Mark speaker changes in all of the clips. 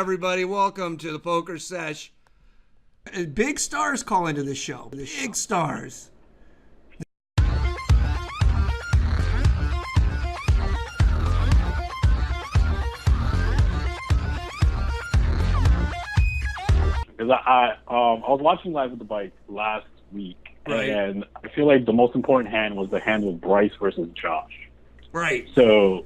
Speaker 1: everybody. Welcome to the Poker Sesh. Big stars call into this show. Big stars.
Speaker 2: Because I was watching Live with the Bike last week,
Speaker 1: right,
Speaker 2: and I feel like the most important hand was the hand with Bryce versus Josh.
Speaker 1: Right.
Speaker 2: So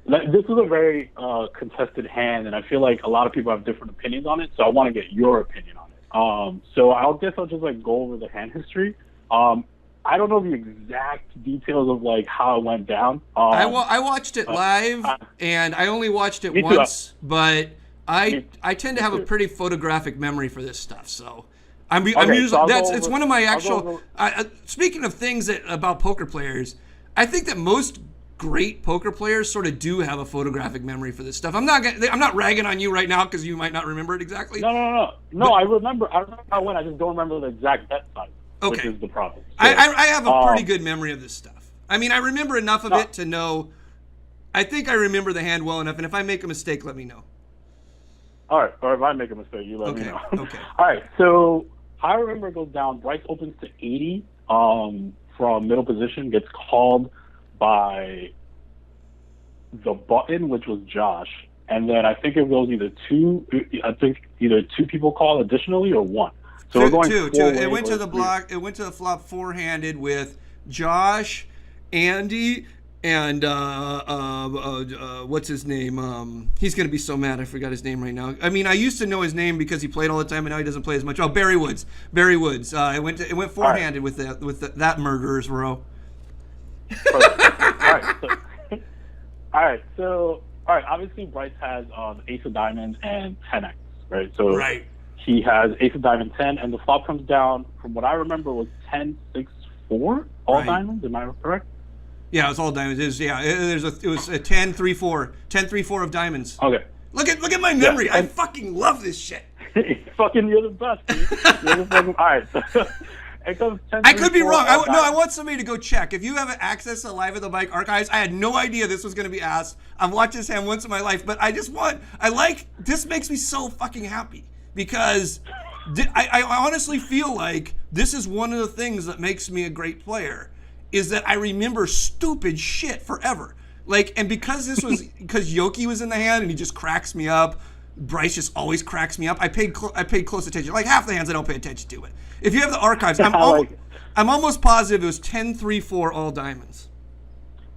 Speaker 2: this is a very contested hand, and I feel like a lot of people have different opinions on it. So I want to get your opinion on it. So I'll just go over the hand history. I don't know the exact details of like how it went down.
Speaker 1: I watched it live, and I only watched it once, but I tend to have a pretty photographic memory for this stuff, so I'm usually it's one of my actual. Speaking of things about poker players, I think that most great poker players sort of do have a photographic memory for this stuff. I'm not ragging on you right now because you might not remember it exactly.
Speaker 2: No. But I remember how I just don't remember the exact bet size.
Speaker 1: Okay,
Speaker 2: which is the problem. So,
Speaker 1: I have a pretty good memory of this stuff. I mean, I remember enough of it to know. I think I remember the hand well enough, and if I make a mistake, let me know.
Speaker 2: All right, or if I make a mistake, you let me know.
Speaker 1: Okay.
Speaker 2: All right, so how I remember it goes down. Bryce opens to 80 from middle position, gets called by the button, which was Josh, and then I think it goes either two people call additionally or one. So we're going
Speaker 1: two. It went to the block. It went to the flop four-handed with Josh, Andy, and what's his name? He's gonna be so mad I forgot his name right now. I mean, I used to know his name because he played all the time, and now he doesn't play as much. Oh, Barry Woods. It went four-handed with that murderer's row.
Speaker 2: All right. Obviously, Bryce has Ace of Diamonds and 10x, right? So
Speaker 1: right.
Speaker 2: He has Ace of Diamond 10, and the flop comes down. From what I remember, was 10-6-4 all diamonds. Am I correct?
Speaker 1: Yeah, it's all diamonds. It was a 10-3-4, 10-3-4 of diamonds.
Speaker 2: Okay.
Speaker 1: Look at my memory. Yeah, I fucking love this shit.
Speaker 2: Fucking, you're the best. Dude. You're the fucking, all right. It goes 10,
Speaker 1: I could be wrong. I want somebody to go check. If you have access to Live at the Bike archives, I had no idea this was going to be asked. I've watched this hand once in my life, but this makes me so fucking happy because I honestly feel like this is one of the things that makes me a great player is that I remember stupid shit forever. Like, and because Yoki was in the hand and he just cracks me up, Bryce just always cracks me up. I paid close attention. Like half the hands I don't pay attention to it. If you have the archives, I'm almost positive it was 10-3-4 all diamonds.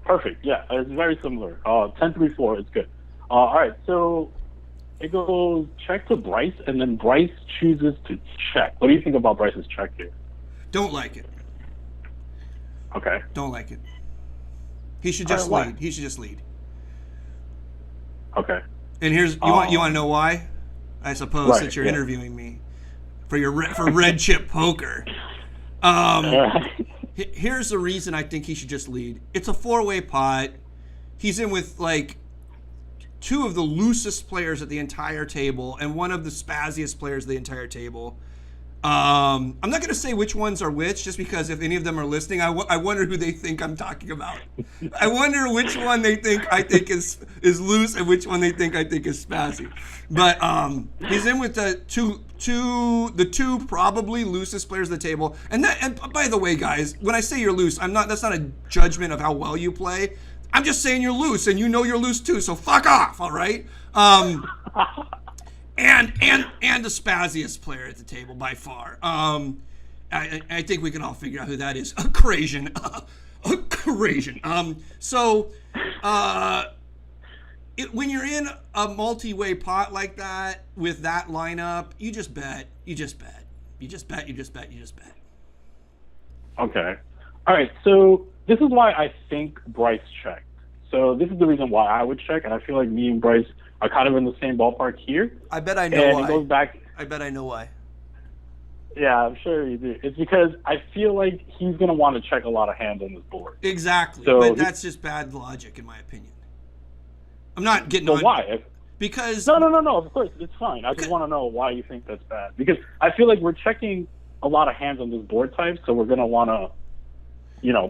Speaker 2: Perfect. Yeah, it's very similar. 10-3-4 is good. All right, so it goes check to Bryce, and then Bryce chooses to check. What do you think about Bryce's check here?
Speaker 1: Don't like it.
Speaker 2: Okay.
Speaker 1: Don't like it. He should just lead. He should just lead.
Speaker 2: Okay.
Speaker 1: And here's you want to know why? I suppose since you're interviewing me for Red Chip Poker. Here's the reason I think he should just lead. It's a four-way pot. He's in with like two of the loosest players at the entire table and one of the spazziest players at the entire table. I'm not going to say which ones are which, just because if any of them are listening, I wonder who they think I'm talking about. I wonder which one they think I think is loose and which one they think I think is spazzy. But he's in with the two probably loosest players at the table. And by the way, guys, when I say you're loose, that's not a judgment of how well you play. I'm just saying you're loose, and you know you're loose too. So fuck off, all right? And the spazziest player at the table by far. I think we can all figure out who that is. Crazian. When you're in a multi-way pot like that with that lineup, you just bet.
Speaker 2: Okay. All right. So this is why I think Bryce checked. So this is the reason why I would check, and I feel like me and Bryce are kind of in the same ballpark here.
Speaker 1: I bet I know why.
Speaker 2: It goes back.
Speaker 1: I bet I know why.
Speaker 2: Yeah, I'm sure you do. It's because I feel like he's going to want to check a lot of hands on this board.
Speaker 1: Exactly. So but that's just bad logic, in my opinion. I'm not getting on.
Speaker 2: Why?
Speaker 1: Because...
Speaker 2: No. Of course, it's fine. I just want to know why you think that's bad. Because I feel like we're checking a lot of hands on this board type, so we're going to want to,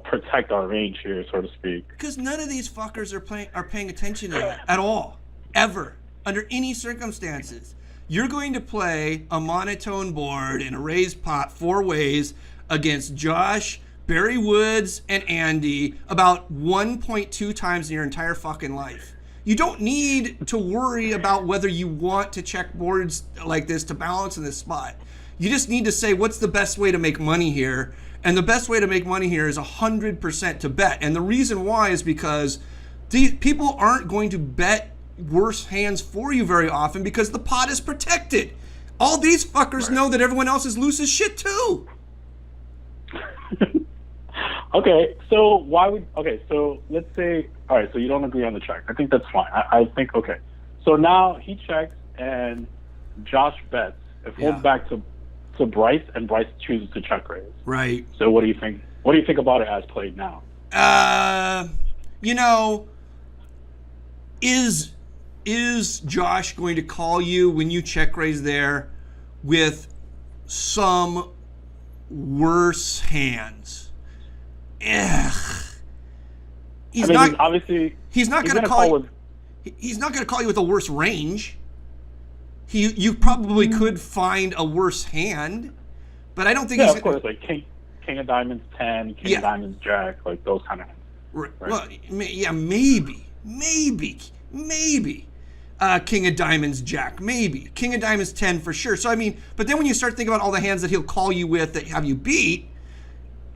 Speaker 2: protect our range here, so to speak.
Speaker 1: Because none of these fuckers are paying attention to that at all. Ever. under any circumstances, you're going to play a monotone board in a raised pot 4 ways against Josh, Barry Woods, and Andy about 1.2 times in your entire fucking life. You don't need to worry about whether you want to check boards like this to balance in this spot. You just need to say, what's the best way to make money here? And the best way to make money here is 100% to bet. And the reason why is because these people aren't going to bet worse hands for you very often because the pot is protected. All these fuckers know that everyone else is loose as shit too.
Speaker 2: Okay, so let's say, all right, so you don't agree on the check. I think that's fine. I think, okay. So now he checks and Josh bets. It folds back to Bryce, and Bryce chooses to check raise.
Speaker 1: Right.
Speaker 2: So what do you think? What do you think about it as played now?
Speaker 1: Is Josh going to call you when you check raise there with some worse hands? Ugh. He's not going to call you with a worse range. You probably could find a worse hand, but I don't think he's...
Speaker 2: of course, like King of Diamonds 10, King of Diamonds Jack, like those kind of hands.
Speaker 1: Right. Well, yeah, maybe. King of Diamonds Jack, maybe. King of Diamonds 10 for sure. So, I mean, but then when you start thinking about all the hands that he'll call you with that have you beat,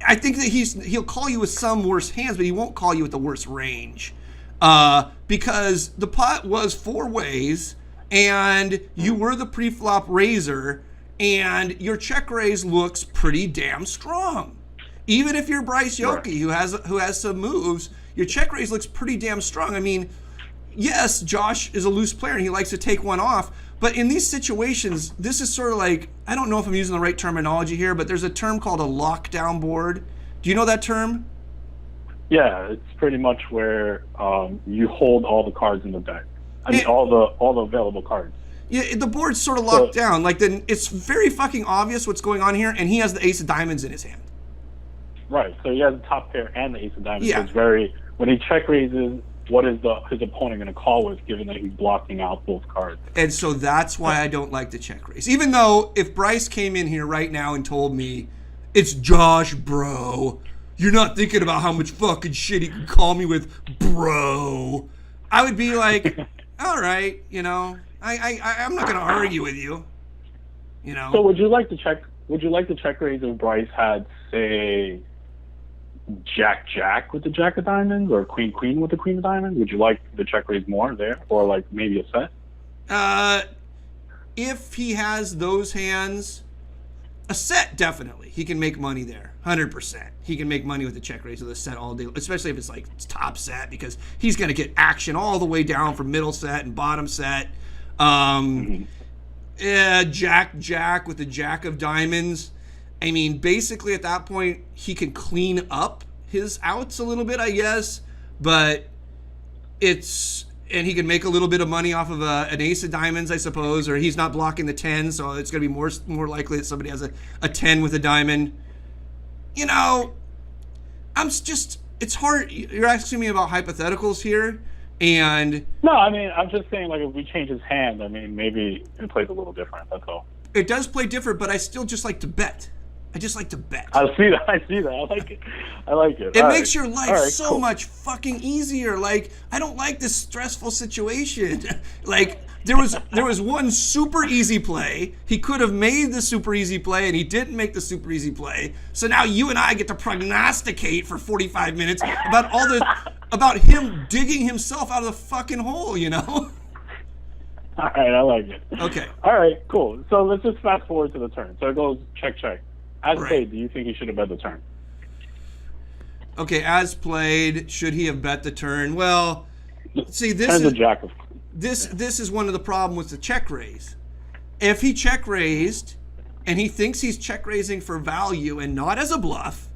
Speaker 1: I think that he'll call you with some worse hands, but he won't call you with the worst range. Because the pot was 4 ways, and you were the pre-flop raiser, and your check raise looks pretty damn strong. Even if you're Bryce Yoki, who has some moves, your check raise looks pretty damn strong. I mean, yes, Josh is a loose player, and he likes to take one off, but in these situations, this is sort of like, I don't know if I'm using the right terminology here, but there's a term called a lockdown board. Do you know that term?
Speaker 2: Yeah, it's pretty much where you hold all the cards in the deck. All the available cards.
Speaker 1: Yeah, the board's sort of locked down. Like, then it's very fucking obvious what's going on here, and he has the ace of diamonds in his hand.
Speaker 2: Right, so he has the top pair and the ace of diamonds.
Speaker 1: Yeah.
Speaker 2: So it's very, when he check raises, what is his opponent going to call with, given that he's blocking out both cards?
Speaker 1: And so that's why I don't like the check raise. Even though if Bryce came in here right now and told me, it's Josh, bro, you're not thinking about how much fucking shit he can call me with, bro, I would be like, all right, I'm not going to argue with you,
Speaker 2: So would you like to check raise if Bryce had, say, Jack with the Jack of Diamonds, or Queen with the Queen of Diamonds? Would you like the check raise more there, or like maybe a set?
Speaker 1: If he has those hands, a set, definitely he can make money there, 100%. He can make money with the check raise with a set all day, especially if it's like top set, because he's going to get action all the way down from middle set and bottom set. Jack with the Jack of Diamonds. I mean, basically at that point, he can clean up his outs a little bit, I guess, but and he can make a little bit of money off of an ace of diamonds, I suppose, or he's not blocking the 10, so it's going to be more likely that somebody has a 10 with a diamond. It's hard. You're asking me about hypotheticals here, and...
Speaker 2: No, I mean, I'm just saying, like, if we change his hand, I mean, maybe it plays a little different, that's all.
Speaker 1: It does play different, but I still just like to bet. I just like to bet.
Speaker 2: I see that. I like it.
Speaker 1: It makes your life so much fucking easier. Like, I don't like this stressful situation. Like, there was one super easy play. He could have made the super easy play, and he didn't make the super easy play. So now you and I get to prognosticate for 45 minutes about him digging himself out of the fucking hole,
Speaker 2: All right, I like it.
Speaker 1: Okay.
Speaker 2: All right, cool. So let's just fast forward to the turn. So it goes check. As played, do you think he should have bet the turn?
Speaker 1: Okay, as played, should he have bet the turn? Well, see, this is one of the problems with the check raise. If he check raised and he thinks he's check raising for value and not as a bluff,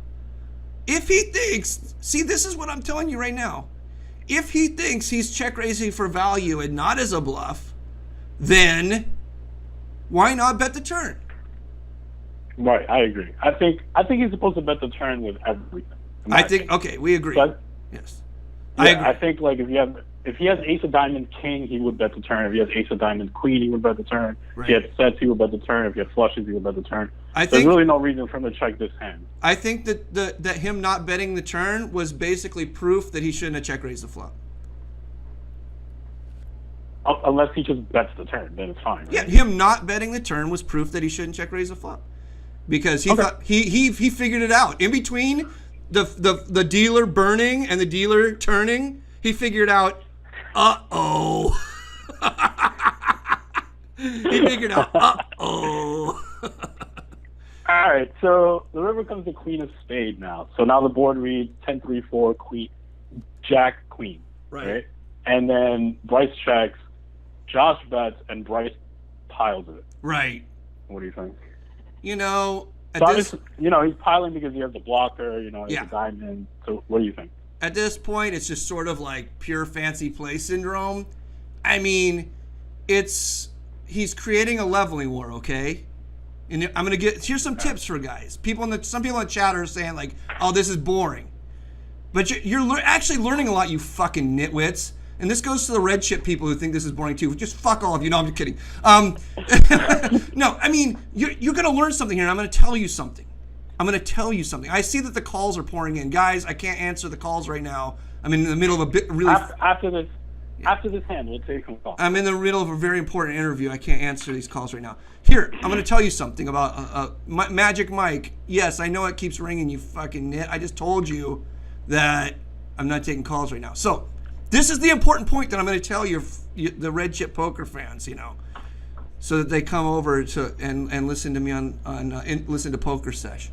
Speaker 1: if he thinks, see, this is what I'm telling you right now. If he thinks he's check raising for value and not as a bluff, then why not bet the turn?
Speaker 2: Right, I agree. I think he's supposed to bet the turn with everything.
Speaker 1: I think, okay, we agree. Yes.
Speaker 2: I agree. I think, like, if if he has ace of diamond king, he would bet the turn. If he has ace of diamond queen, he would bet the turn.
Speaker 1: Right.
Speaker 2: If he had sets, he would bet the turn. If he had flushes, he would bet the turn.
Speaker 1: I
Speaker 2: There's
Speaker 1: think
Speaker 2: really no reason for him to check this hand.
Speaker 1: I think that him not betting the turn was basically proof that he shouldn't have check raised the flop.
Speaker 2: Unless he just bets the turn, then it's fine. Right?
Speaker 1: Yeah, him not betting the turn was proof that he shouldn't check raise the flop, because he thought he figured it out in between the dealer burning and the dealer turning. He figured out, he figured out, All
Speaker 2: right, so the river comes to queen of spade now. So now the board reads 10-3-4 queen, jack queen, right? And then Bryce checks, Josh bets, and Bryce piles it.
Speaker 1: Right.
Speaker 2: What do you think?
Speaker 1: You know,
Speaker 2: he's piling because he has the blocker. He has a diamond. So what do you think?
Speaker 1: At this point, it's just sort of like pure fancy play syndrome. I mean, he's creating a leveling war, okay? And I'm gonna here's some tips for guys. Some people in the chat are saying like, "Oh, this is boring," but you're actually learning a lot, you fucking nitwits. And this goes to the red chip people who think this is boring too. Just fuck all of you. No, I'm just kidding. No, I mean, you're going to learn something here, and I'm going to tell you something. I see that the calls are pouring in. Guys, I can't answer the calls right now. I'm in the middle of a bit really...
Speaker 2: After this hand, we'll take a call.
Speaker 1: I'm in the middle of a very important interview. I can't answer these calls right now. Here, I'm going to tell you something about Magic Mike. Yes, I know it keeps ringing, you fucking nit. I just told you that I'm not taking calls right now. So... this is the important point that I'm going to tell the red chip poker fans, so that they come over to and listen to me listen to PokerSesh.